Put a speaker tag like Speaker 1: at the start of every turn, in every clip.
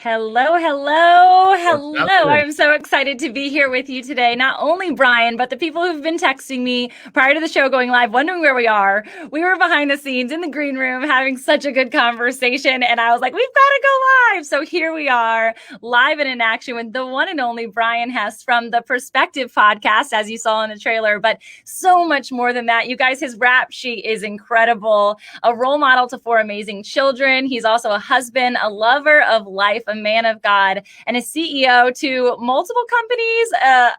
Speaker 1: Hello, hello,
Speaker 2: What's
Speaker 1: hello.
Speaker 2: happening?
Speaker 1: I'm so excited to be here with you today. Not only Brian, but the people who've been texting me prior to the show going live, wondering where we are. We were behind the scenes in the green room having such a good conversation. And I was like, we've got to go live. So here we are, live and in action with the one and only Brian Hess from the Perspective podcast, as you saw in the trailer. But so much more than that. You guys, his rap sheet is incredible. A role model to four amazing children. He's also a husband, a lover of life, a man of God, and a CEO to multiple companies.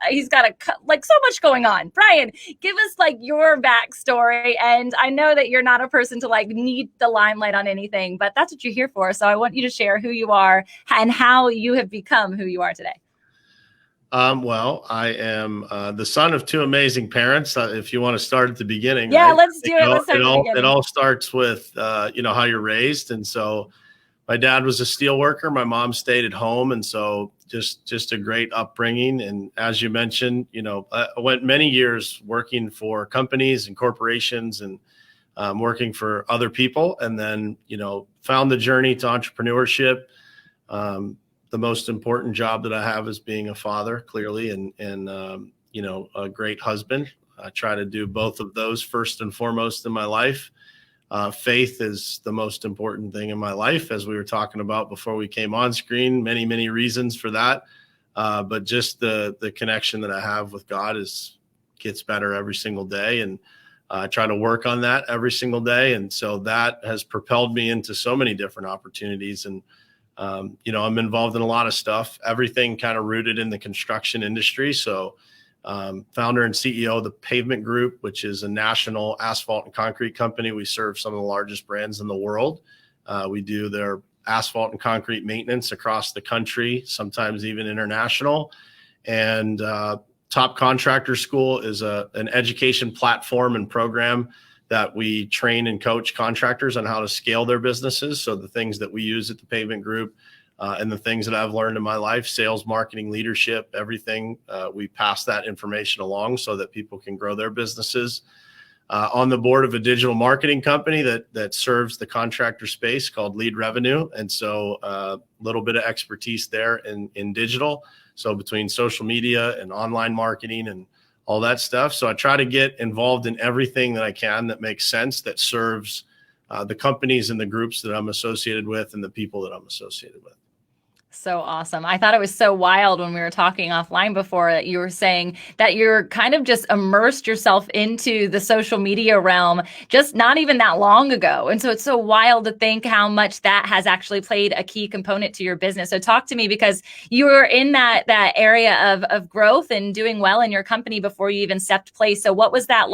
Speaker 1: He's got so much going on. Brian, give us your backstory. And I know that you're not a person to need the limelight on anything, but that's what you're here for. So I want you to share who you are and how you have become who you are today.
Speaker 2: Well, I am the son of two amazing parents. If you want to start at the beginning,
Speaker 1: Yeah,
Speaker 2: right?
Speaker 1: let's do it. Let's start at the
Speaker 2: It
Speaker 1: beginning.
Speaker 2: all starts with how you're raised, and so my dad was a steel worker. My mom stayed at home, and so just a great upbringing. And as you mentioned, I went many years working for companies and corporations, and working for other people, and then found the journey to entrepreneurship. The most important job that I have is being a father, clearly, and a great husband. I try to do both of those first and foremost in my life. Faith is the most important thing in my life, as we were talking about before we came on screen. Many reasons for that, but just the connection that I have with God gets better every single day, and I try to work on that every single day. And so that has propelled me into so many different opportunities. And I'm involved in a lot of stuff, everything kind of rooted in the construction industry. So founder and CEO of the Pavement Group, which is a national asphalt and concrete company. We serve some of the largest brands in the world. We do their asphalt and concrete maintenance across the country, sometimes even international. And Top Contractor School is an education platform and program that we train and coach contractors on how to scale their businesses. So the things that we use at the Pavement Group and the things that I've learned in my life, sales, marketing, leadership, everything, we pass that information along so that people can grow their businesses. On the board of a digital marketing company that serves the contractor space called Lead Revenue. And so a little bit of expertise there in digital. So between social media and online marketing and all that stuff. So I try to get involved in everything that I can that makes sense, that serves the companies and the groups that I'm associated with and the people that I'm associated with.
Speaker 1: So awesome. I thought it was so wild when we were talking offline before that you were saying that you're kind of just immersed yourself into the social media realm just not even that long ago. And so it's so wild to think how much that has actually played a key component to your business. So talk to me, because you were in that area of growth and doing well in your company before you even stepped place. So what was that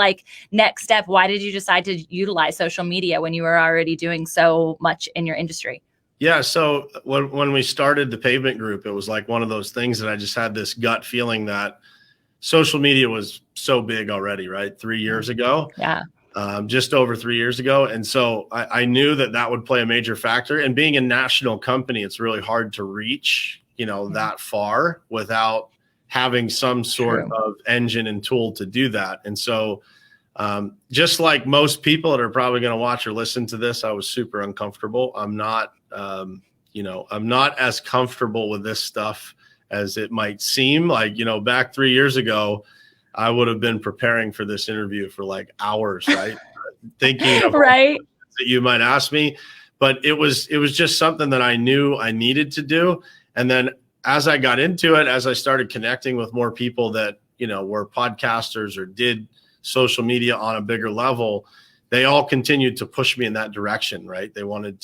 Speaker 1: next step? Why did you decide to utilize social media when you were already doing so much in your industry?
Speaker 2: Yeah. So when we started the Pavement Group, it was like one of those things that I just had this gut feeling that social media was so big already, right? 3 years ago,
Speaker 1: Yeah.
Speaker 2: just over 3 years ago. And so I knew that would play a major factor. And being a national company, it's really hard to reach, that far without having some sort
Speaker 1: True.
Speaker 2: of engine and tool to do that. And so just like most people that are probably going to watch or listen to this, I was super uncomfortable. I'm not as comfortable with this stuff as it might seem. Back 3 years ago, I would have been preparing for this interview for hours, right? Thinking of all
Speaker 1: Right.
Speaker 2: that you might ask me, but it was just something that I knew I needed to do. And then as I got into it, as I started connecting with more people that, were podcasters or did social media on a bigger level, they all continued to push me in that direction, right? They wanted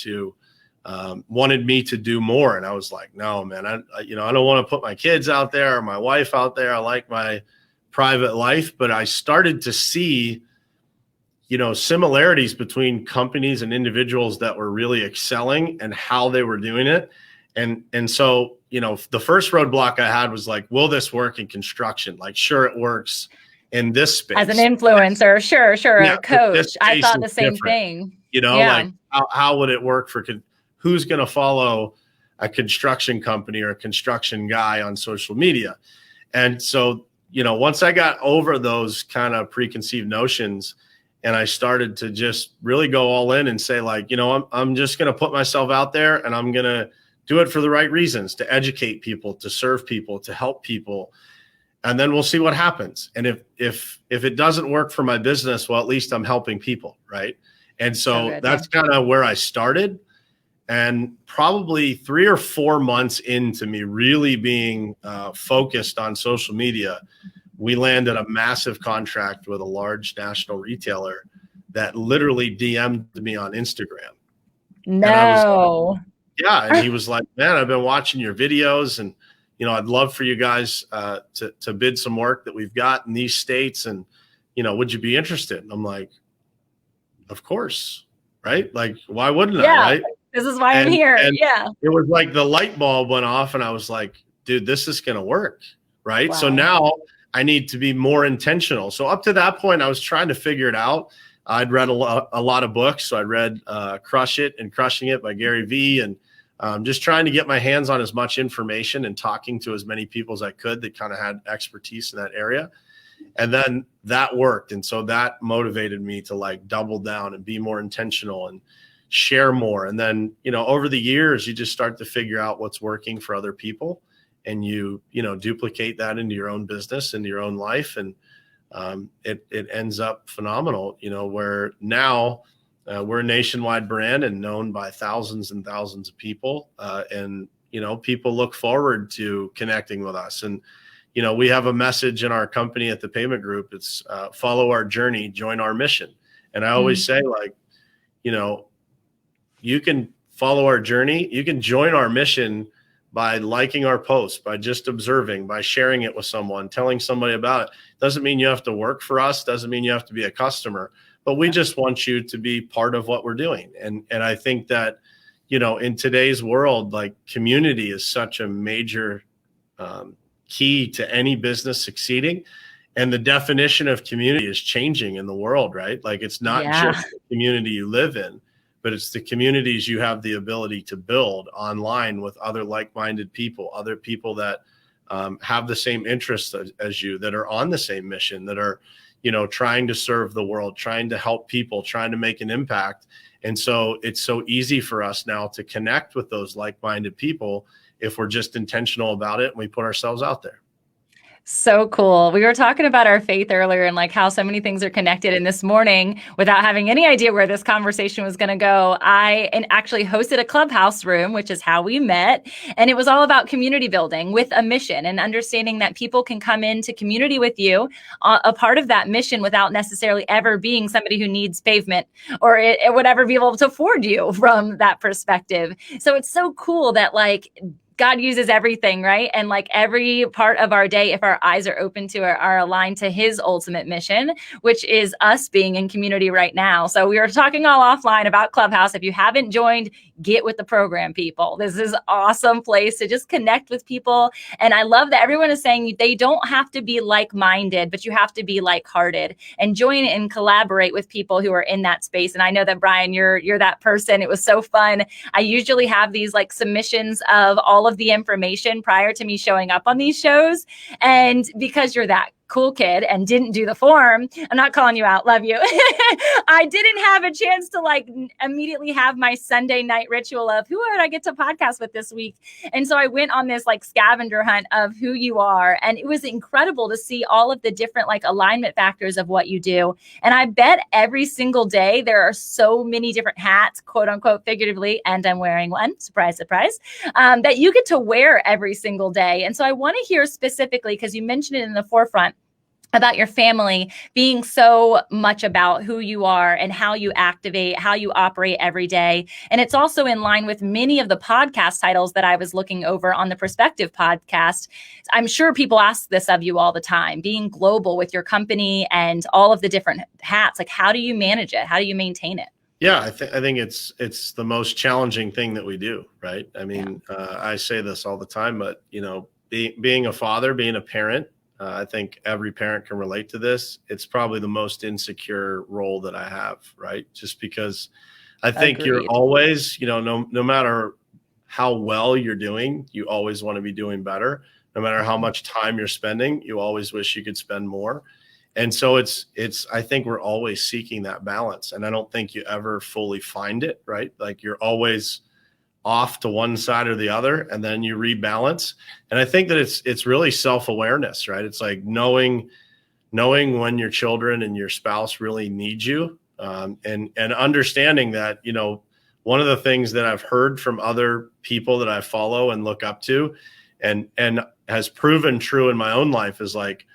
Speaker 2: me to do more. And I was like, no, man, I don't want to put my kids out there or my wife out there. I like my private life. But I started to see, similarities between companies and individuals that were really excelling and how they were doing it. And so, the first roadblock I had was like, will this work in construction? Sure, it works in this
Speaker 1: As an
Speaker 2: space.
Speaker 1: influencer, sure,
Speaker 2: Yeah,
Speaker 1: a
Speaker 2: but this
Speaker 1: coach. I
Speaker 2: space
Speaker 1: thought
Speaker 2: is
Speaker 1: the same
Speaker 2: different.
Speaker 1: thing. Yeah.
Speaker 2: How would it work for who's going to follow a construction company or a construction guy on social media? And so, once I got over those kind of preconceived notions and I started to just really go all in and say I'm just going to put myself out there and I'm going to do it for the right reasons, to educate people, to serve people, to help people. And then we'll see what happens. And if it doesn't work for my business, well, at least I'm helping people, right? And so that's kind of where I started. And probably 3 or 4 months into me really being focused on social media, we landed a massive contract with a large national retailer that literally DM'd me on Instagram.
Speaker 1: No.
Speaker 2: And I was like, yeah. And he was like, man, I've been watching your videos, and I'd love for you guys to bid some work that we've got in these states. And, would you be interested? And I'm like, of course. Right. Like, why wouldn't I? Right.
Speaker 1: This is why I'm here.
Speaker 2: And it was like the light bulb went off, and I was like, dude, this is going to work. Right. Wow. So now I need to be more intentional. So up to that point, I was trying to figure it out. I'd read a lot of books. So I read Crush It and Crushing It by Gary Vee, and just trying to get my hands on as much information and talking to as many people as I could that kind of had expertise in that area. And then that worked. And so that motivated me to like double down and be more intentional and share more. And then, over the years, you just start to figure out what's working for other people, and you duplicate that into your own business, into your own life. And it ends up phenomenal, where now we're a nationwide brand and known by thousands and thousands of people. And people look forward to connecting with us. And, we have a message in our company at the Payment Group. It's follow our journey, join our mission. And I always say, like, you can follow our journey. You can join our mission by liking our posts, by just observing, by sharing it with someone, telling somebody about it. Doesn't mean you have to work for us. Doesn't mean you have to be a customer, but we just want you to be part of what we're doing. And I think that, in today's world, like, community is such a major key to any business succeeding. And the definition of community is changing in the world, right? Like, it's not just the community you live in, but it's the communities you have the ability to build online with other like-minded people, other people that have the same interests as you, that are on the same mission, that are, trying to serve the world, trying to help people, trying to make an impact. And so it's so easy for us now to connect with those like-minded people if we're just intentional about it and we put ourselves out there.
Speaker 1: So cool. We were talking about our faith earlier and like how so many things are connected. And this morning, without having any idea where this conversation was going to go, I actually hosted a Clubhouse Room, which is how we met. And it was all about community building with a mission and understanding that people can come into community with you, a part of that mission, without necessarily ever being somebody who needs pavement or it would ever be able to afford you from that perspective. So it's so cool that, like, God uses everything, right? And like every part of our day, if our eyes are open to it, are aligned to his ultimate mission, which is us being in community right now. So we were talking all offline about Clubhouse. If you haven't joined, get with the program, people. This is an awesome place to just connect with people. And I love that everyone is saying they don't have to be like-minded, but you have to be like-hearted and join and collaborate with people who are in that space. And I know that, Brian, you're that person. It was so fun. I usually have these like submissions of all of the information prior to me showing up on these shows. And because you're that cool kid and didn't do the form, I'm not calling you out, love you. I didn't have a chance to like immediately have my Sunday night ritual of who would I get to podcast with this week. And so I went on this like scavenger hunt of who you are. And it was incredible to see all of the different like alignment factors of what you do. And I bet every single day there are so many different hats, quote unquote, figuratively, and I'm wearing one, surprise, surprise, that you get to wear every single day. And so I want to hear specifically, because you mentioned it in the forefront, about your family being so much about who you are and how you activate, how you operate every day. And it's also in line with many of the podcast titles that I was looking over on the Perspective podcast. I'm sure people ask this of you all the time, being global with your company and all of the different hats. Like, how do you manage it? How do you maintain it?
Speaker 2: Yeah, I think it's the most challenging thing that we do, right? I mean, I say this all the time, but being a father, being a parent, I think every parent can relate to this. It's probably the most insecure role that I have, right? Just because I think you're always, no matter how well you're doing, you always want to be doing better. No matter how much time you're spending, you always wish you could spend more. And so I think we're always seeking that balance. And I don't think you ever fully find it, right? Like, you're always off to one side or the other, and then you rebalance. And I think that it's really self-awareness, right? It's like knowing when your children and your spouse really need you, and understanding that, one of the things that I've heard from other people that I follow and look up to, and has proven true in my own life, is like,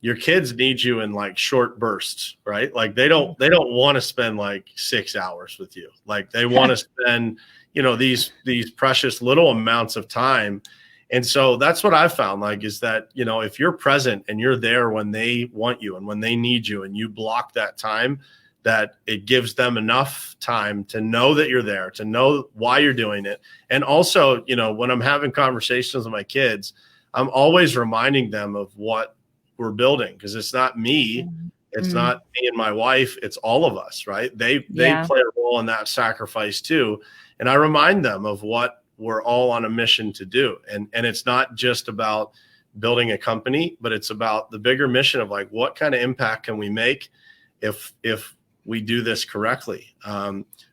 Speaker 2: your kids need you in like short bursts, right? Like they don't want to spend like 6 hours with you. Like they want to spend, these precious little amounts of time. And so that's what I've found, like, is that, if you're present and you're there when they want you and when they need you, and you block that time, that it gives them enough time to know that you're there, to know why you're doing it. And also, when I'm having conversations with my kids, I'm always reminding them of what we're building, because it's not me. It's not me and my wife. It's all of us, right? They play a role in that sacrifice too. And I remind them of what we're all on a mission to do. And it's not just about building a company, but it's about the bigger mission of like, what kind of impact can we make if we do this correctly?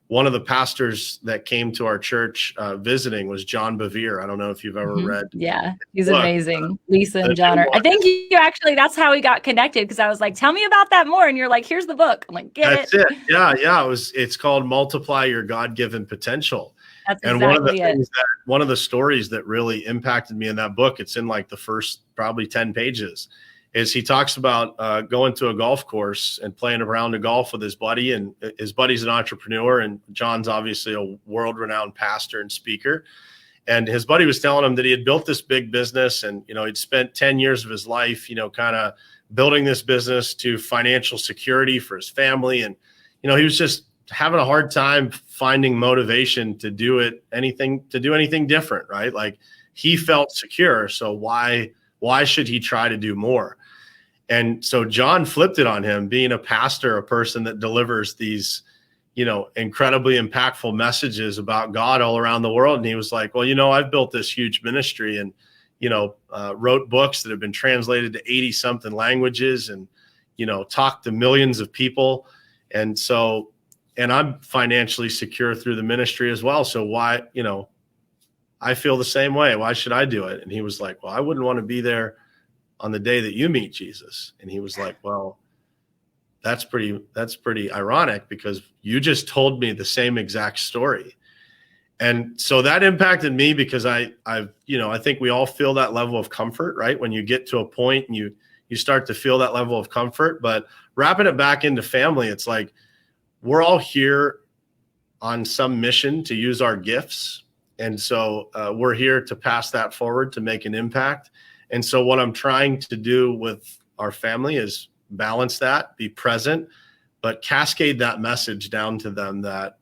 Speaker 2: One of the pastors that came to our church visiting was John Bevere. I don't know if you've ever read.
Speaker 1: Yeah, he's amazing. Lisa and John I think you actually, that's how we got connected, because I was like, tell me about that more. And you're like, here's the book. I'm like,
Speaker 2: That's it. Yeah. It's called Multiply Your God-Given Potential.
Speaker 1: That's
Speaker 2: and
Speaker 1: exactly
Speaker 2: one of the stories that really impacted me in that book, it's in like the first probably 10 pages, is he talks about going to a golf course and playing a round of golf with his buddy. And his buddy's an entrepreneur, and John's obviously a world-renowned pastor and speaker. And his buddy was telling him that he had built this big business, and, he'd spent 10 years of his life, kind of building this business to financial security for his family. And, he was just having a hard time finding motivation to do anything different, right? Like, he felt secure. So why should he try to do more? And so John flipped it on him, being a pastor, a person that delivers these, incredibly impactful messages about God all around the world. And he was like, well, I've built this huge ministry and, wrote books that have been translated to 80 something languages, and, talked to millions of people. And so, and I'm financially secure through the ministry as well. So why, I feel the same way. Why should I do it? And he was like, well, I wouldn't want to be there on the day that you meet Jesus. And he was like, well, that's pretty ironic, because you just told me the same exact story. And so that impacted me, because I think we all feel that level of comfort, right? When you get to a point and you start to feel that level of comfort. But wrapping it back into family, it's like, we're all here on some mission to use our gifts. And so we're here to pass that forward, to make an impact. And so what I'm trying to do with our family is balance that, be present, but cascade that message down to them that,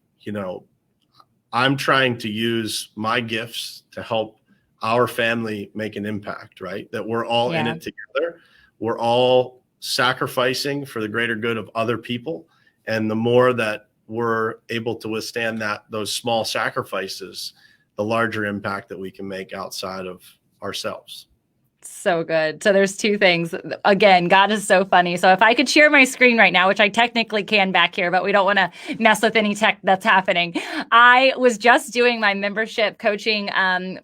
Speaker 2: I'm trying to use my gifts to help our family make an impact, right? That we're all in it together. We're all sacrificing for the greater good of other people. And the more that we're able to withstand those small sacrifices, the larger impact that we can make outside of ourselves.
Speaker 1: So good. So there's two things. Again, God is so funny. So if I could share my screen right now, which I technically can back here, but we don't want to mess with any tech that's happening. I was just doing my membership coaching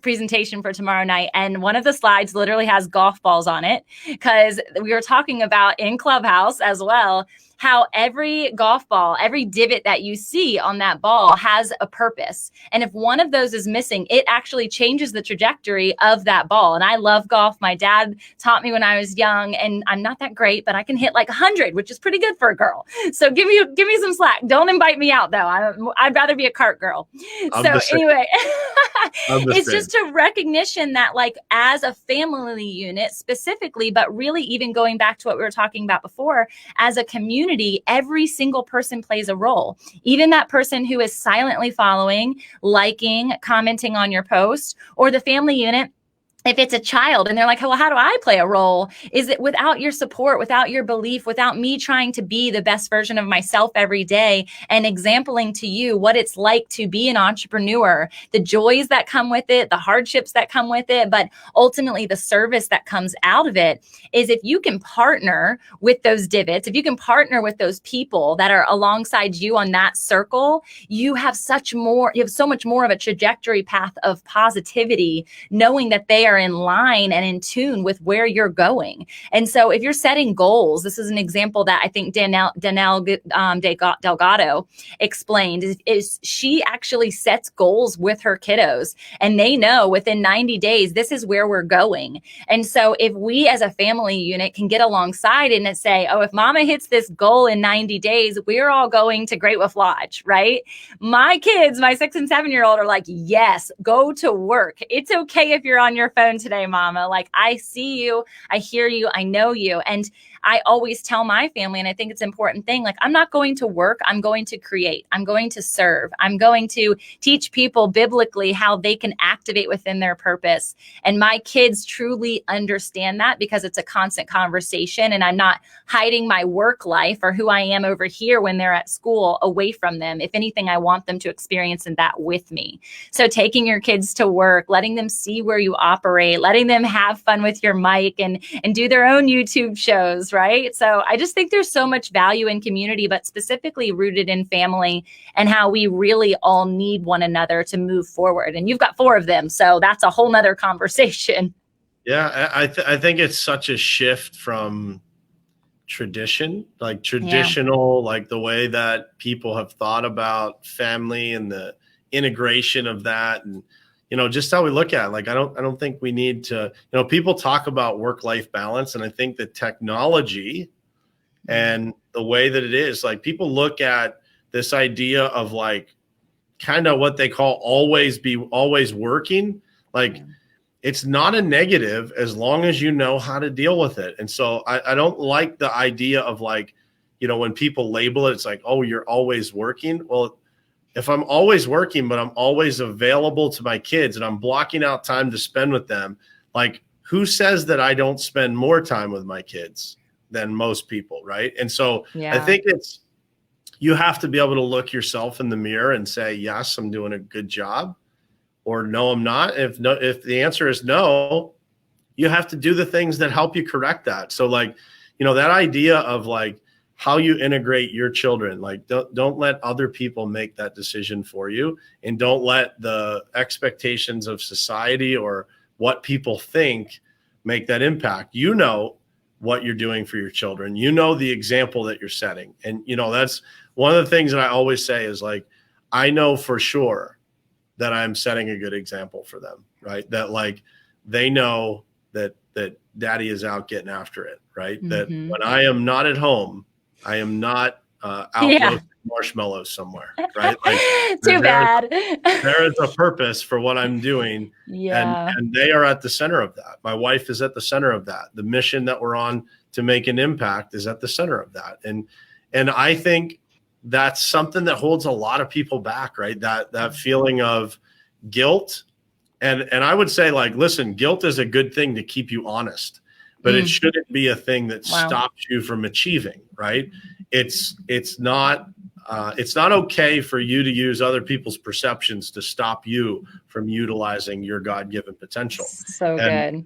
Speaker 1: presentation for tomorrow night. And one of the slides literally has golf balls on it, because we were talking about in Clubhouse as well, how every golf ball, every divot that you see on that ball has a purpose. And if one of those is missing, it actually changes the trajectory of that ball. And I love golf. My dad taught me when I was young, and I'm not that great, but I can hit like 100, which is pretty good for a girl. So give me some slack. Don't invite me out though. I'd rather be a cart girl. So anyway, it's just a recognition that, like, as a family unit specifically, but really even going back to what we were talking about before, as a community, every single person plays a role. Even that person who is silently following, liking, commenting on your post, or the family unit if it's a child and they're like, well, how do I play a role? Is it without your support, without your belief, without me trying to be the best version of myself every day and exempling to you what it's like to be an entrepreneur, the joys that come with it, the hardships that come with it, but ultimately the service that comes out of it, is if you can partner with those divots, if you can partner with those people that are alongside you on that circle, you have so much more of a trajectory path of positivity, knowing that they are in line and in tune with where you're going. And so if you're setting goals, this is an example that I think Danelle Delgado explained, is she actually sets goals with her kiddos, and they know within 90 days, this is where we're going. And so if we as a family unit can get alongside and say, oh, if mama hits this goal in 90 days, we're all going to Great Wolf Lodge, right? My kids, my 6 and 7-year-old, are like, yes, go to work. It's okay if you're on your phone today, mama. Like, I see you, I hear you, I know you. And I always tell my family, and I think it's an important thing, like, I'm not going to work, I'm going to create, I'm going to serve, I'm going to teach people biblically how they can activate within their purpose. And my kids truly understand that because it's a constant conversation, and I'm not hiding my work life or who I am over here when they're at school away from them. If anything, I want them to experience that with me. So taking your kids to work, letting them see where you operate, letting them have fun with your mic and do their own YouTube shows, right? So I just think there's so much value in community, but specifically rooted in family and how we really all need one another to move forward. And you've got 4 of them, so that's a whole nother conversation.
Speaker 2: Yeah, I think it's such a shift from tradition, like traditional, like the way that people have thought about family and the integration of that, and just how we look at it. Like I don't think we need to, people talk about work-life balance, and I think the technology and the way that it is, like people look at this idea of like kind of what they call always working, like it's not a negative as long as you know how to deal with it. And so I don't like the idea of like, when people label it, it's like, oh, you're always working. Well, if I'm always working, but I'm always available to my kids and I'm blocking out time to spend with them, like who says that I don't spend more time with my kids than most people, right? And so I think you have to be able to look yourself in the mirror and say, yes, I'm doing a good job, or no, I'm not. If the answer is no, you have to do the things that help you correct that. So like, that idea of like how you integrate your children, like don't let other people make that decision for you, and don't let the expectations of society or what people think make that impact. What you're doing for your children, the example that you're setting. And, that's one of the things that I always say is like, I know for sure that I'm setting a good example for them, right? That like, they know that daddy is out getting after it, right? Mm-hmm. That when I am not at home, I am not out roasting marshmallows somewhere, right? Like,
Speaker 1: Too bad.
Speaker 2: There is a purpose for what I'm doing.
Speaker 1: Yeah.
Speaker 2: And they are at the center of that. My wife is at the center of that. The mission that we're on to make an impact is at the center of that. And I think that's something that holds a lot of people back, right? That feeling of guilt. And I would say, like, listen, guilt is a good thing to keep you honest, but it shouldn't be a thing that stops you from achieving, right? It's not okay for you to use other people's perceptions to stop you from utilizing your God-given potential.
Speaker 1: So good.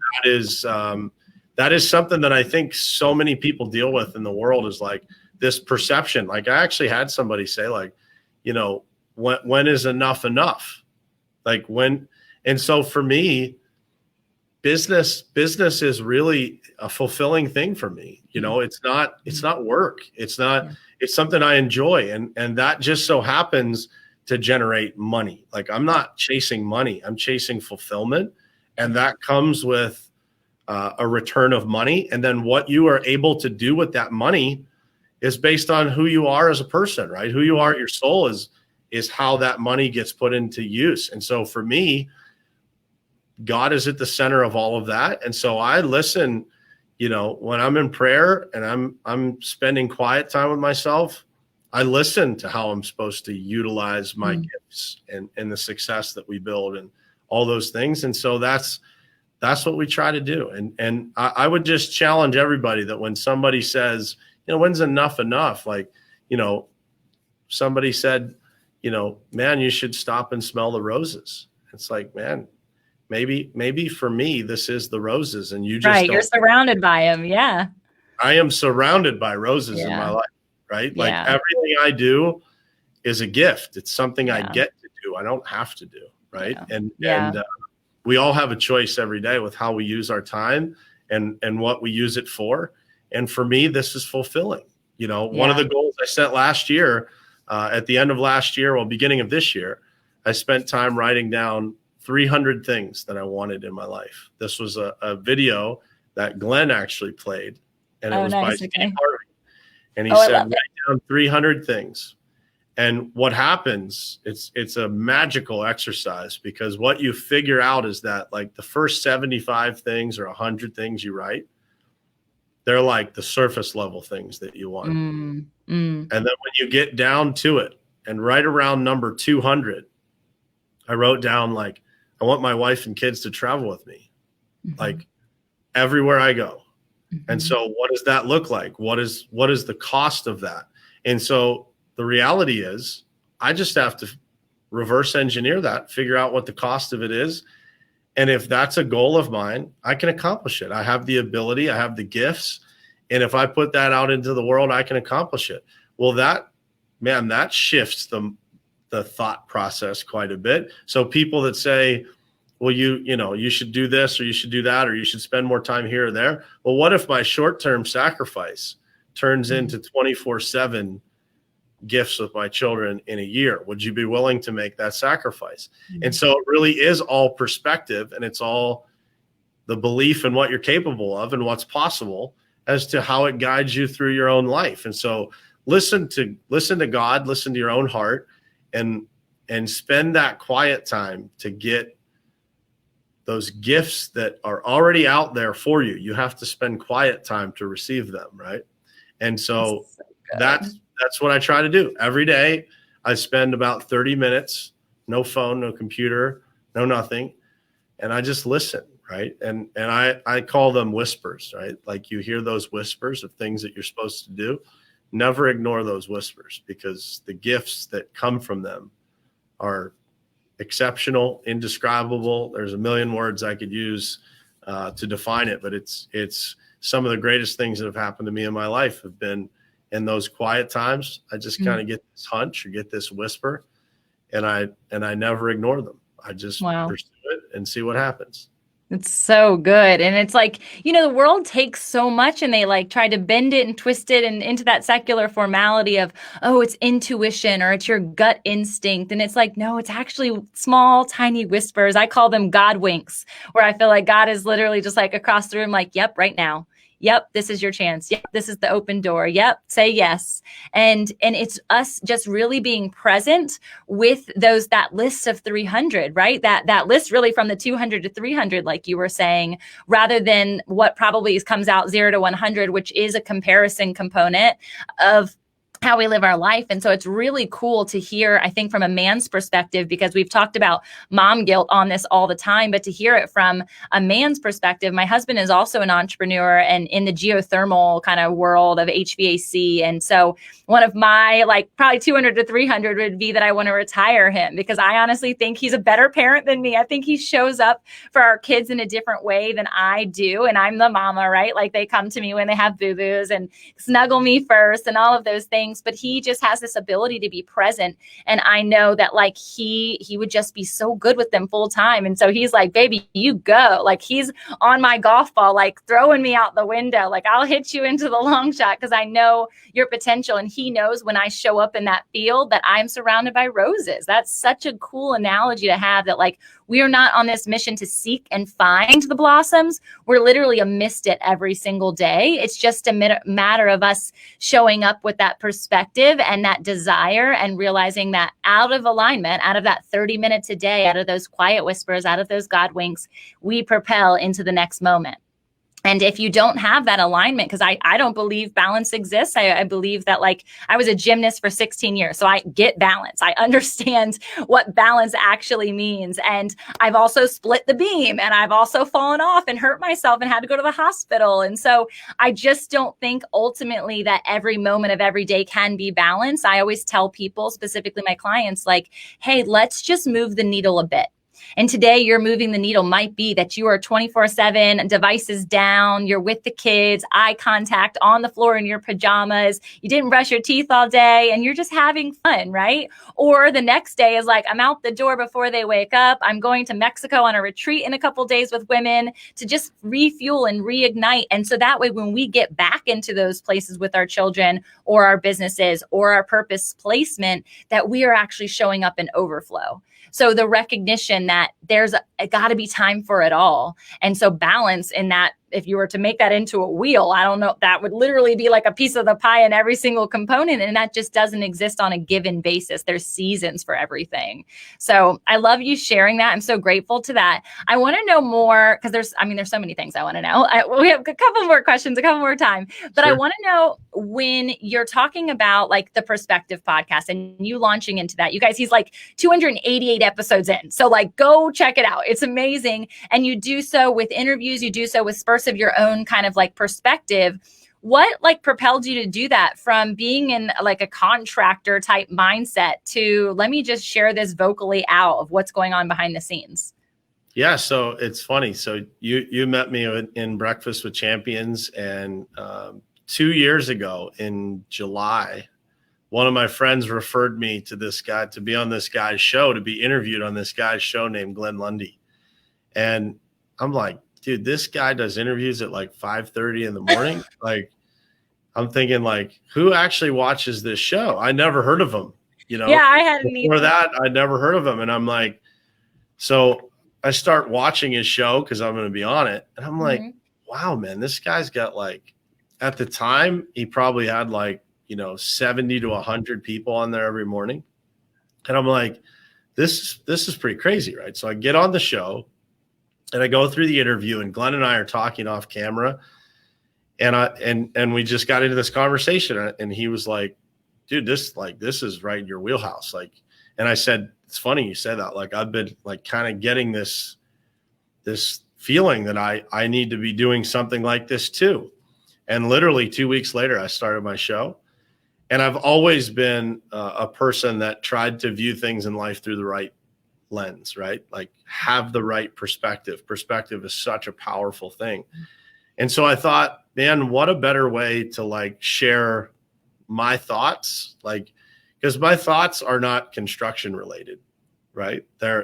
Speaker 2: That is something that I think so many people deal with in the world, is like this perception. Like I actually had somebody say, like, when is enough enough? Like when. And so for me, business is really a fulfilling thing for me. It's not work. It's something I enjoy. And that just so happens to generate money. Like I'm not chasing money, I'm chasing fulfillment. And that comes with a return of money. And then what you are able to do with that money is based on who you are as a person, right? Who you are at your soul is how that money gets put into use. And so for me, God is at the center of all of that. And so I listen, when I'm in prayer and I'm spending quiet time with myself, I listen to how I'm supposed to utilize my gifts and the success that we build and all those things. And so that's that's what we try to do. And I would just challenge everybody that when somebody says, when's enough enough? Like, somebody said, man, you should stop and smell the roses. It's like, man, maybe for me, this is the roses, and you just
Speaker 1: Right.
Speaker 2: don't.
Speaker 1: You're surrounded by them. Yeah.
Speaker 2: I am surrounded by roses in my life, right? Like everything I do is a gift. It's something I get to do. I don't have to do, right? And we all have a choice every day with how we use our time and what we use it for. And for me, this is fulfilling. One of the goals I set last year, at the end of last year, beginning of this year, I spent time writing down 300 things that I wanted in my life. This was a video that Glenn actually played, and it was by Steve Harvey. And he said, write down 300 things. And what happens, it's a magical exercise, because what you figure out is that like the first 75 things or 100 things you write, they're like the surface level things that you want. And then when you get down to it, and right around number 200, I wrote down, like, I want my wife and kids to travel with me, like everywhere I go. And so what does that look like? What is the cost of that? And so the reality is I just have to reverse engineer that, figure out what the cost of it is. And if that's a goal of mine, I can accomplish it. I have the ability, I have the gifts. And if I put that out into the world, I can accomplish it. Well, that shifts the thought process quite a bit. So people that say, well, you should do this, or you should do that, or you should spend more time here or there. Well, what if my short-term sacrifice turns into 24/7 gifts with my children in a year? Would you be willing to make that sacrifice? And so it really is all perspective, and it's all the belief in what you're capable of and what's possible as to how it guides you through your own life. And so listen to God, listen to your own heart, and spend that quiet time to get those gifts that are already out there for you. You have to spend quiet time to receive them, right? And so that's what I try to do. Every day I spend about 30 minutes, no phone, no computer, no nothing. And I just listen, right? And I call them whispers, right? Like you hear those whispers of things that you're supposed to do. Never ignore those whispers, because the gifts that come from them are exceptional, indescribable. There's a million words I could use to define it, but it's some of the greatest things that have happened to me in my life have been in those quiet times. I just kind of get this hunch or get this whisper, and I never ignore them. I just pursue it and see what happens.
Speaker 1: It's so good. And it's like, the world takes so much and they like try to bend it and twist it and into that secular formality of, oh, it's intuition or it's your gut instinct. And it's like, no, it's actually small, tiny whispers. I call them God winks, where I feel like God is literally just like across the room, like, yep, right now. Yep, this is your chance. Yep, this is the open door. Yep, say yes. And it's us just really being present with that list of 300, right? That list really from the 200 to 300, like you were saying, rather than what probably comes out 0 to 100, which is a comparison component of how we live our life. And so it's really cool to hear, I think, from a man's perspective, because we've talked about mom guilt on this all the time, but to hear it from a man's perspective. My husband is also an entrepreneur and in the geothermal kind of world of HVAC. And so one of my probably 200 to 300 would be that I want to retire him, because I honestly think he's a better parent than me. I think he shows up for our kids in a different way than I do. And I'm the mama, right? Like they come to me when they have boo-boos and snuggle me first and all of those things. But he just has this ability to be present. And I know that he would just be so good with them full time. And so he's like, baby, you go. Like he's on my golf ball, like throwing me out the window. Like I'll hit you into the long shot because I know your potential. And he knows when I show up in that field that I'm surrounded by roses. That's such a cool analogy to have, that we are not on this mission to seek and find the blossoms. We're literally amidst it every single day. It's just a matter of us showing up with that perspective and that desire, and realizing that out of alignment, out of that 30 minutes a day, out of those quiet whispers, out of those God winks, we propel into the next moment. And if you don't have that alignment, because I don't believe balance exists. I believe that, like, I was a gymnast for 16 years. So I get balance. I understand what balance actually means. And I've also split the beam, and I've also fallen off and hurt myself and had to go to the hospital. And so I just don't think ultimately that every moment of every day can be balanced. I always tell people, specifically my clients, like, hey, let's just move the needle a bit. And today you're moving the needle might be that you are 24/7, devices down, you're with the kids, eye contact on the floor in your pajamas, you didn't brush your teeth all day, and you're just having fun, right? Or the next day is like, I'm out the door before they wake up. I'm going to Mexico on a retreat in a couple of days with women to just refuel and reignite. And so that way, when we get back into those places with our children or our businesses or our purpose placement, that we are actually showing up in overflow. So the recognition that there's got to be time for it all. And so balance in that, if you were to make that into a wheel, I don't know, that would literally be like a piece of the pie in every single component. And that just doesn't exist on a given basis. There's seasons for everything. So I love you sharing that. I'm so grateful to that. I want to know more, because there's so many things I want to know. We have a couple more questions, a couple more time, but sure. I want to know, when you're talking about like the Perspective podcast and you launching into that, you guys, he's like 288 episodes in. So like, go check it out. It's amazing. And you do so with interviews, you do so with spurts of your own kind of like perspective. What like propelled you to do that, from being in like a contractor type mindset to, let me just share this vocally out of what's going on behind the scenes?
Speaker 2: Yeah, so it's funny. So you met me in Breakfast with Champions, and 2 years ago in July, one of my friends referred me to this guy, to be on this guy's show, to be interviewed on this guy's show named Glenn Lundy. And I'm like, dude, this guy does interviews at like 5:30 in the morning. Like, I'm thinking, like, who actually watches this show? I never heard of him. You know,
Speaker 1: yeah, I hadn't
Speaker 2: before
Speaker 1: either.
Speaker 2: that, I never heard of him. And I'm like, so I start watching his show because I'm going to be on it. And I'm like, wow, man, this guy's got like, at the time, he probably had like, 70 to 100 people on there every morning. And I'm like, this is pretty crazy, right? So I get on the show and I go through the interview, and Glenn and I are talking off camera, and we just got into this conversation, and he was like, dude, this is right in your wheelhouse. Like, and I said, it's funny you said that. Like, I've been like kind of getting this feeling that I need to be doing something like this too. And literally 2 weeks later, I started my show. And I've always been a person that tried to view things in life through the right lens, right? Like, have the right perspective. Perspective is such a powerful thing. And so I thought, man, what a better way to like share my thoughts, like, because my thoughts are not construction related, right? They're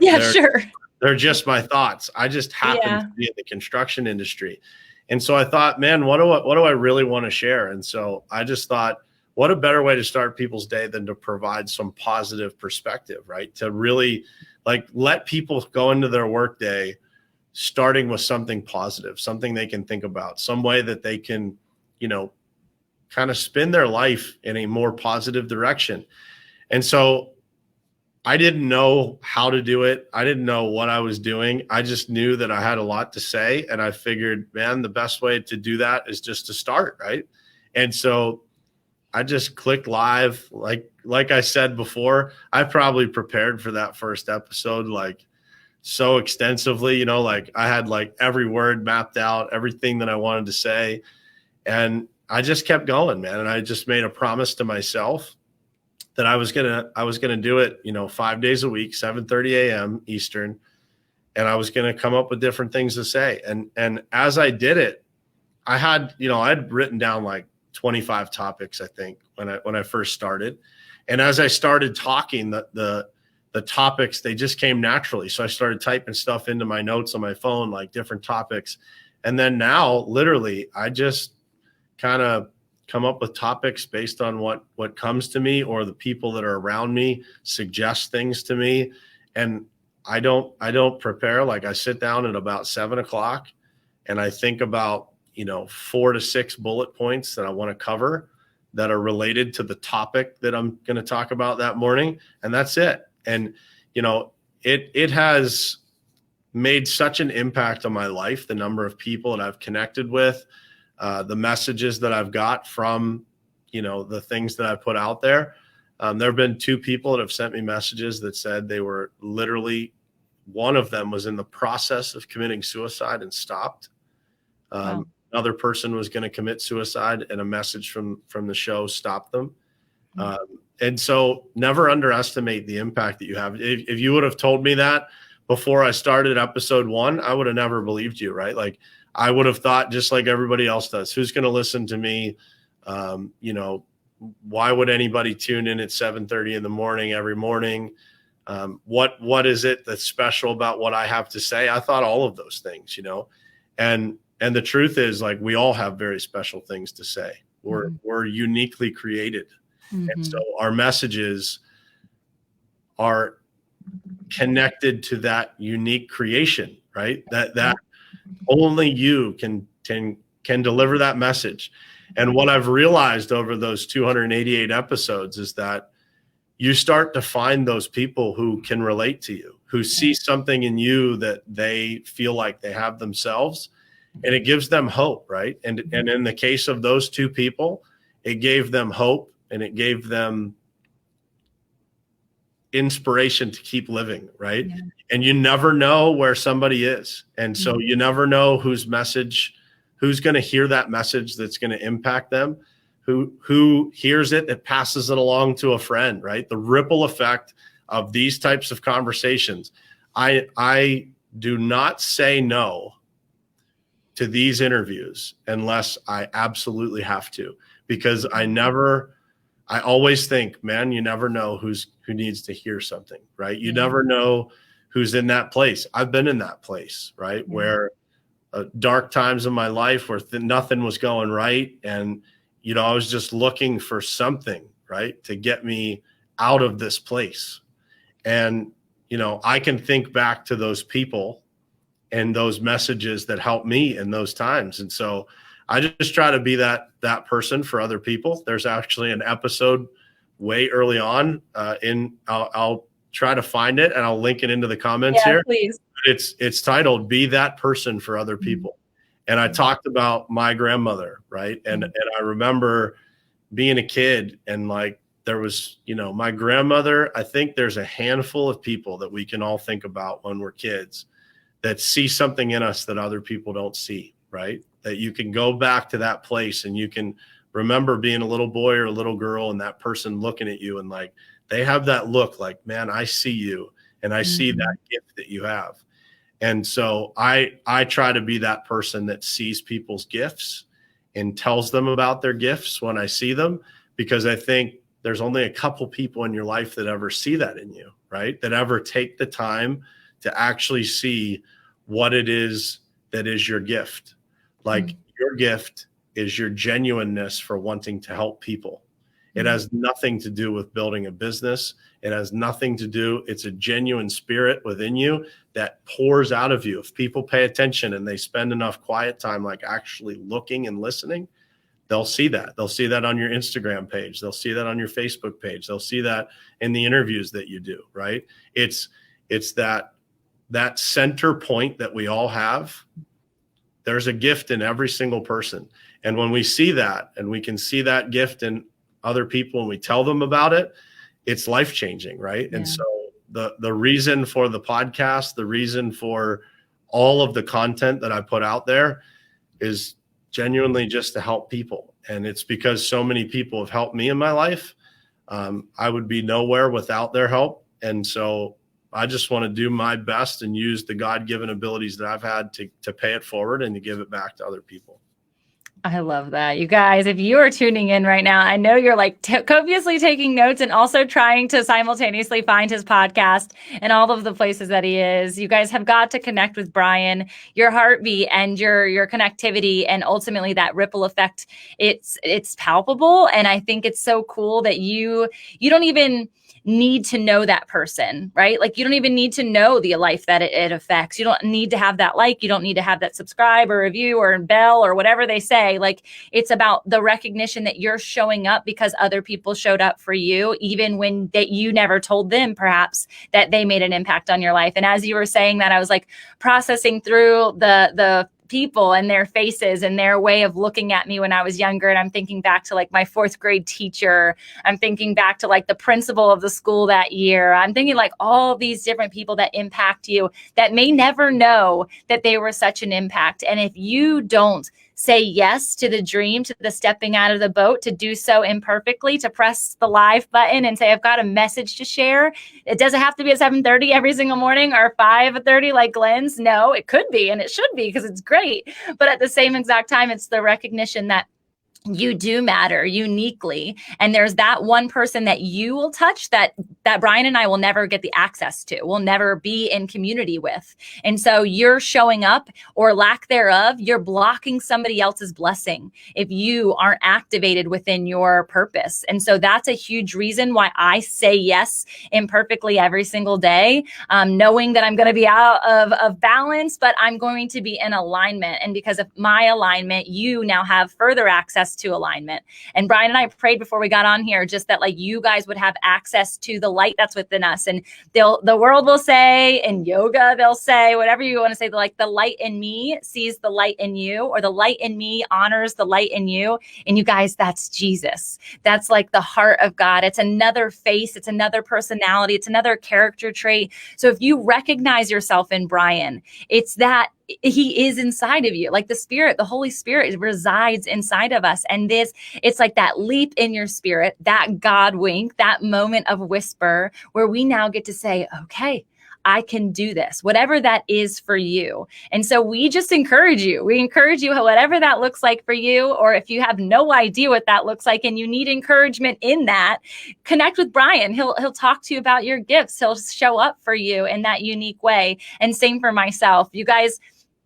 Speaker 2: just my thoughts. I just happen to be in the construction industry. And so I thought, man, what do I really want to share? And so I just thought, what a better way to start people's day than to provide some positive perspective, right? To really like let people go into their workday starting with something positive, something they can think about, some way that they can, kind of spin their life in a more positive direction. And so I didn't know how to do it. I didn't know what I was doing. I just knew that I had a lot to say. And I figured, man, the best way to do that is just to start, right? And so I just clicked live. Like I said before, I probably prepared for that first episode like so extensively, like I had like every word mapped out, everything that I wanted to say. And I just kept going, man. And I just made a promise to myself that I was gonna do it, 5 days a week, 7:30 a.m. Eastern, and I was gonna come up with different things to say. And as I did it, I had, I'd written down like 25 topics, I think, when I first started. And as I started talking, the topics, they just came naturally. So I started typing stuff into my notes on my phone, like different topics. And then now, literally, I just kind of come up with topics based on what comes to me, or the people that are around me suggest things to me. And I don't prepare. Like, I sit down at about 7:00 and I think about, 4 to 6 bullet points that I want to cover that are related to the topic that I'm going to talk about that morning. And that's it. And, it has made such an impact on my life, the number of people that I've connected with, the messages that I've got from, the things that I put out there. There have been 2 people that have sent me messages that said they were literally, one of them was in the process of committing suicide and stopped.
Speaker 1: Wow.
Speaker 2: Another person was going to commit suicide, and a message from the show stopped them. And so never underestimate the impact that you have. If you would have told me that before I started episode 1, I would have never believed you, right? Like, I would have thought, just like everybody else does, who's going to listen to me? Why would anybody tune in at 7:30 in the morning every morning? What is it that's special about what I have to say? I thought all of those things, and the truth is, like, we all have very special things to say. We're uniquely created. And so our messages are connected to that unique creation, right? That only you can deliver that message. And what I've realized over those 288 episodes is that you start to find those people who can relate to you, who see something in you that they feel like they have themselves, and it gives them hope, right? And in the case of those 2 people, it gave them hope, and it gave them inspiration to keep living, right? Yeah. And you never know where somebody is. And so you never know who's going to hear that message that's going to impact them, who hears it, that passes it along to a friend, right? The ripple effect of these types of conversations. I do not say no to these interviews unless I absolutely have to, because I always think, man, you never know who needs to hear something, right? You never know who's in that place. I've been in that place, right? Where dark times in my life where nothing was going right. And, I was just looking for something, right, to get me out of this place. And, I can think back to those people and those messages that helped me in those times. And so I just try to be that person for other people. There's actually an episode way early on I'll try to find it and I'll link it into the comments here.
Speaker 1: Please.
Speaker 2: It's titled "Be That Person for Other People." And I talked about my grandmother, right? And I remember being a kid, and like, there was, my grandmother. I think there's a handful of people that we can all think about when we're kids that see something in us that other people don't see, right? That you can go back to that place and you can remember being a little boy or a little girl and that person looking at you, and like, they have that look like, man, I see you and I see that gift that you have. And so I try to be that person that sees people's gifts and tells them about their gifts when I see them, because I think there's only a couple people in your life that ever see that in you, right? That ever take the time to actually see what it is that is your gift. Like, your gift is your genuineness for wanting to help people. It has nothing to do with building a business. It has nothing to do. It's a genuine spirit within you that pours out of you. If people pay attention and they spend enough quiet time, like actually looking and listening, they'll see that. They'll see that on your Instagram page. They'll see that on your Facebook page. They'll see that in the interviews that you do, right? It's that center point that we all have. There's a gift in every single person. And when we see that, and we can see that gift in other people and we tell them about it, it's life-changing, right? Yeah. And so the reason for the podcast, the reason for all of the content that I put out there is genuinely just to help people. And it's because so many people have helped me in my life. I would be nowhere without their help. And so I just want to do my best and use the God-given abilities that I've had to pay it forward and to give it back to other people.
Speaker 1: I love that. You guys, if you are tuning in right now, I know you're like copiously taking notes and also trying to simultaneously find his podcast and all of the places that he is. You guys have got to connect with Brian. Your heartbeat and your connectivity, and ultimately that ripple effect, it's palpable. And I think it's so cool that you don't even need to know that person, right? Like you don't even need to know the life that it affects. You don't need to have that like, you don't need to have that subscribe or review or bell or whatever they say. Like it's about the recognition that you're showing up because other people showed up for you, even when that you never told them perhaps that they made an impact on your life. And as you were saying that, I was like processing through the people and their faces and their way of looking at me when I was younger. And I'm thinking back to like my fourth grade teacher. I'm thinking back to like the principal of the school that year. I'm thinking like all these different people that impact you that may never know that they were such an impact. And if you don't say yes to the dream, to the stepping out of the boat, to do so imperfectly, to press the live button and say, I've got a message to share. It doesn't have to be at 7:30 every single morning or 5:30 like Glenn's. No, it could be, and it should be because it's great. But at the same exact time, it's the recognition that you do matter uniquely. And there's that one person that you will touch that Brian and I will never get the access to, will never be in community with. And so you're showing up or lack thereof, you're blocking somebody else's blessing if you aren't activated within your purpose. And so that's a huge reason why I say yes imperfectly every single day, knowing that I'm going to be out of balance, but I'm going to be in alignment. And because of my alignment, you now have further access to alignment. And Brian and I prayed before we got on here, just that like you guys would have access to the light that's within us. And the world will say, in yoga, they'll say, whatever you want to say, like the light in me sees the light in you, or the light in me honors the light in you. And you guys, that's Jesus. That's like the heart of God. It's another face. It's another personality. It's another character trait. So if you recognize yourself in Brian, it's that he is inside of you. Like the Spirit, the Holy Spirit resides inside of us. And it's like that leap in your spirit, that God wink, that moment of whisper where we now get to say, okay, I can do this, whatever that is for you. And so we just encourage you. We encourage you, whatever that looks like for you, or if you have no idea what that looks like and you need encouragement in that, connect with Brian. He'll talk to you about your gifts. He'll show up for you in that unique way. And same for myself. You guys,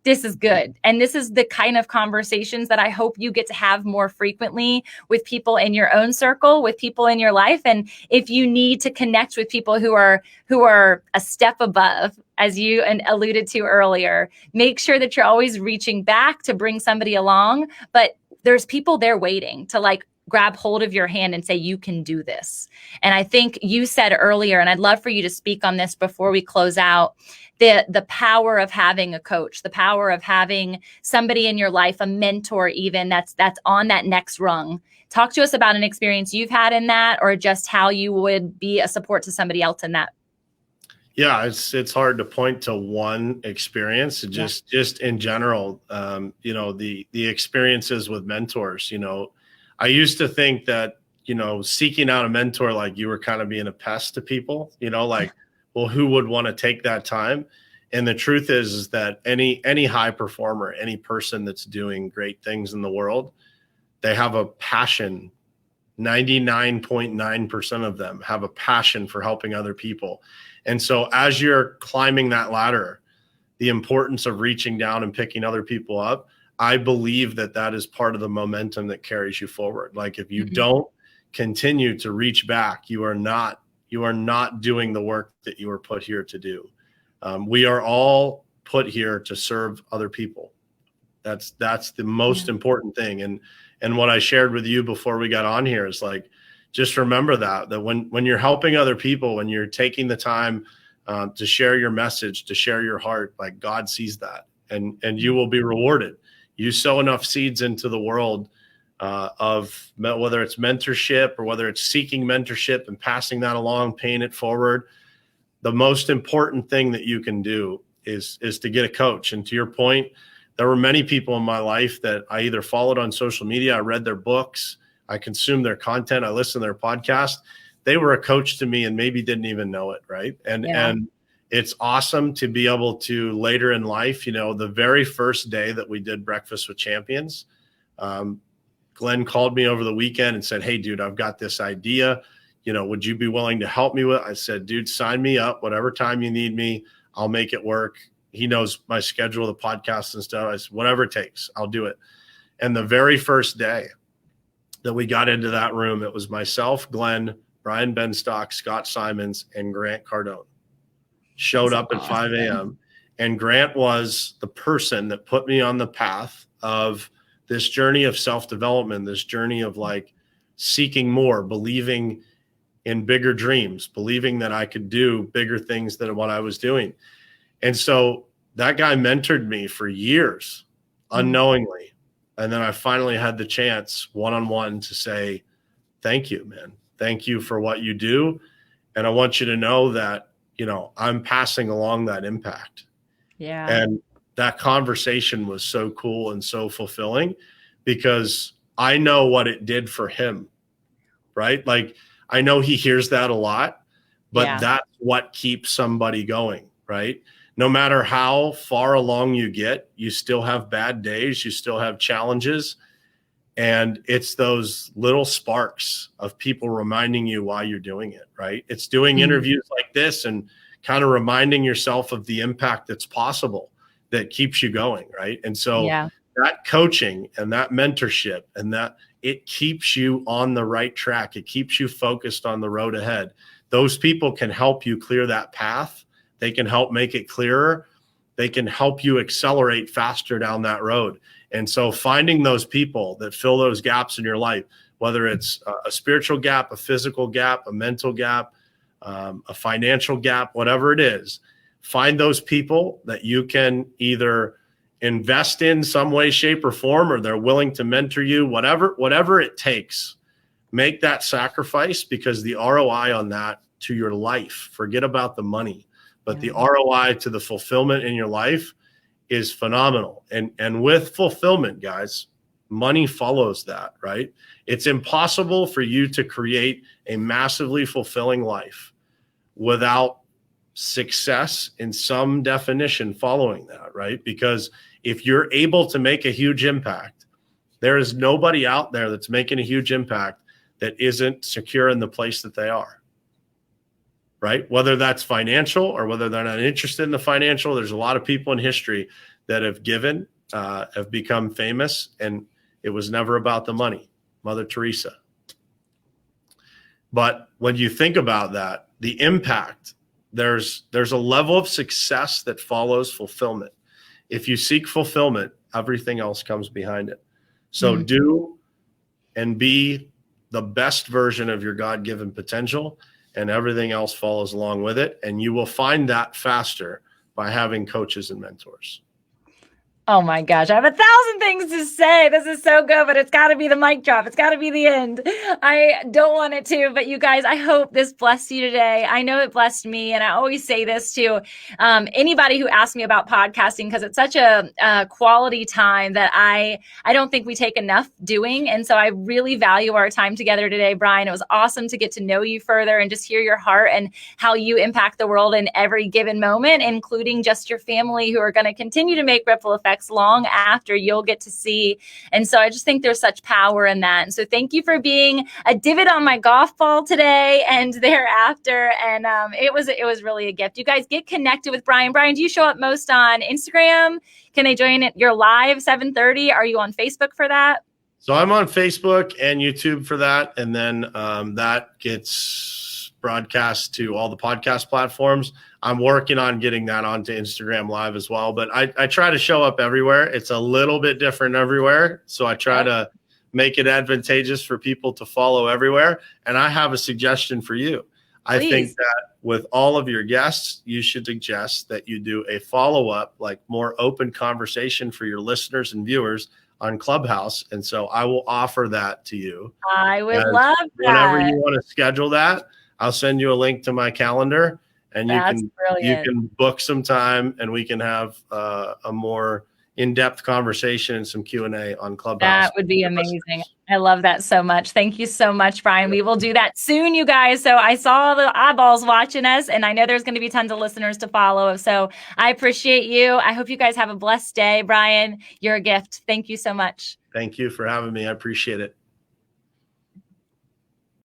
Speaker 1: this is good. And this is the kind of conversations that I hope you get to have more frequently with people in your own circle, with people in your life. And if you need to connect with people who are a step above, as you alluded to earlier, make sure that you're always reaching back to bring somebody along. But there's people there waiting to like grab hold of your hand and say, you can do this. And I think you said earlier, and I'd love for you to speak on this before we close out, the power of having a coach, the power of having somebody in your life, a mentor even that's on that next rung. Talk to us about an experience you've had in that, or just how you would be a support to somebody else in that.
Speaker 2: Yeah, it's hard to point to one experience. Just in general, the experiences with mentors. I used to think that seeking out a mentor, like you were kind of being a pest to people. Like, well, who would want to take that time? And the truth is that any high performer, any person that's doing great things in the world, they have a passion. 99.9% of them have a passion for helping other people. And so as you're climbing that ladder, the importance of reaching down and picking other people up, I believe that is part of the momentum that carries you forward. Like if you don't continue to reach back, you are not doing the work that you were put here to do. We are all put here to serve other people. That's the most important thing. And what I shared with you before we got on here is like, just remember that when you're helping other people, when you're taking the time to share your message, to share your heart, like God sees that, and you will be rewarded. You sow enough seeds into the world of whether it's mentorship or whether it's seeking mentorship and passing that along, paying it forward. The most important thing that you can do is to get a coach. And to your point, there were many people in my life that I either followed on social media, I read their books, I consumed their content, I listened to their podcast. They were a coach to me and maybe didn't even know it, right? And it's awesome to be able to later in life, the very first day that we did Breakfast with Champions, Glenn called me over the weekend and said, hey, dude, I've got this idea. Would you be willing to help me with it? I said, dude, sign me up. Whatever time you need me, I'll make it work. He knows my schedule, the podcast and stuff. I said, whatever it takes, I'll do it. And the very first day that we got into that room, it was myself, Glenn, Brian Benstock, Scott Simons, and Grant Cardone showed up at 5 a.m. And Grant was the person that put me on the path of this journey of self-development, this journey of like seeking more, believing in bigger dreams, believing that I could do bigger things than what I was doing. And so that guy mentored me for years unknowingly. And then I finally had the chance one-on-one to say, thank you, man. Thank you for what you do. And I want you to know that, you know, I'm passing along that impact.
Speaker 1: Yeah.
Speaker 2: And that conversation was so cool and so fulfilling because I know what it did for him, right? Like, I know he hears that a lot, but that's what keeps somebody going, right? No matter how far along you get, you still have bad days, you still have challenges. And it's those little sparks of people reminding you why you're doing it, right? It's doing interviews like this and kind of reminding yourself of the impact that's possible that keeps you going, right? And so that coaching and that mentorship and that it keeps you on the right track. It keeps you focused on the road ahead. Those people can help you clear that path. They can help make it clearer. They can help you accelerate faster down that road. And so finding those people that fill those gaps in your life, whether it's a spiritual gap, a physical gap, a mental gap, a financial gap, whatever it is, find those people that you can either invest in some way, shape, or form, or they're willing to mentor you, whatever it takes. Make that sacrifice because the ROI on that to your life, forget about the money, but the ROI to the fulfillment in your life is phenomenal. And with fulfillment, guys, money follows that, right? It's impossible for you to create a massively fulfilling life without success in some definition following that, right? Because if you're able to make a huge impact, there is nobody out there that's making a huge impact that isn't secure in the place that they are, right? Whether that's financial or whether they're not interested in the financial, there's a lot of people in history that have given, have become famous, and it was never about the money. Mother Teresa. But when you think about that, the impact, there's a level of success that follows fulfillment. If you seek fulfillment, everything else comes behind it. So do and be the best version of your God-given potential, and everything else follows along with it. And you will find that faster by having coaches and mentors.
Speaker 1: Oh my gosh, I have 1,000 things to say. This is so good, but it's got to be the mic drop. It's got to be the end. I don't want it to, but you guys, I hope this blessed you today. I know it blessed me, and I always say this to anybody who asks me about podcasting because it's such a quality time that I don't think we take enough doing, and so I really value our time together today, Brian. It was awesome to get to know you further and just hear your heart and how you impact the world in every given moment, including just your family who are going to continue to make ripple effects long after you'll get to see. And so I just think there's such power in that. And so thank you for being a divot on my golf ball today and thereafter. And it was really a gift. You guys get connected with Brian. Brian, do you show up most on Instagram? Can they join your live 7:30? Are you on Facebook for that?
Speaker 2: So I'm on Facebook and YouTube for that. And then that gets broadcast to all the podcast platforms. I'm working on getting that onto Instagram Live as well. But I try to show up everywhere. It's a little bit different everywhere. So I try to make it advantageous for people to follow everywhere. And I have a suggestion for you. I think that with all of your guests, you should suggest that you do a follow-up, like more open conversation for your listeners and viewers on Clubhouse. And so I will offer that to you.
Speaker 1: I would love that.
Speaker 2: Whenever you want to schedule that, I'll send you a link to my calendar, and you can book some time, and we can have a more in-depth conversation and some Q&A on Clubhouse.
Speaker 1: That would be amazing. I love that so much. Thank you so much, Brian. We will do that soon, you guys. So I saw the eyeballs watching us, and I know there's going to be tons of listeners to follow. So I appreciate you. I hope you guys have a blessed day. Brian, you're a gift. Thank you so much.
Speaker 2: Thank you for having me. I appreciate it.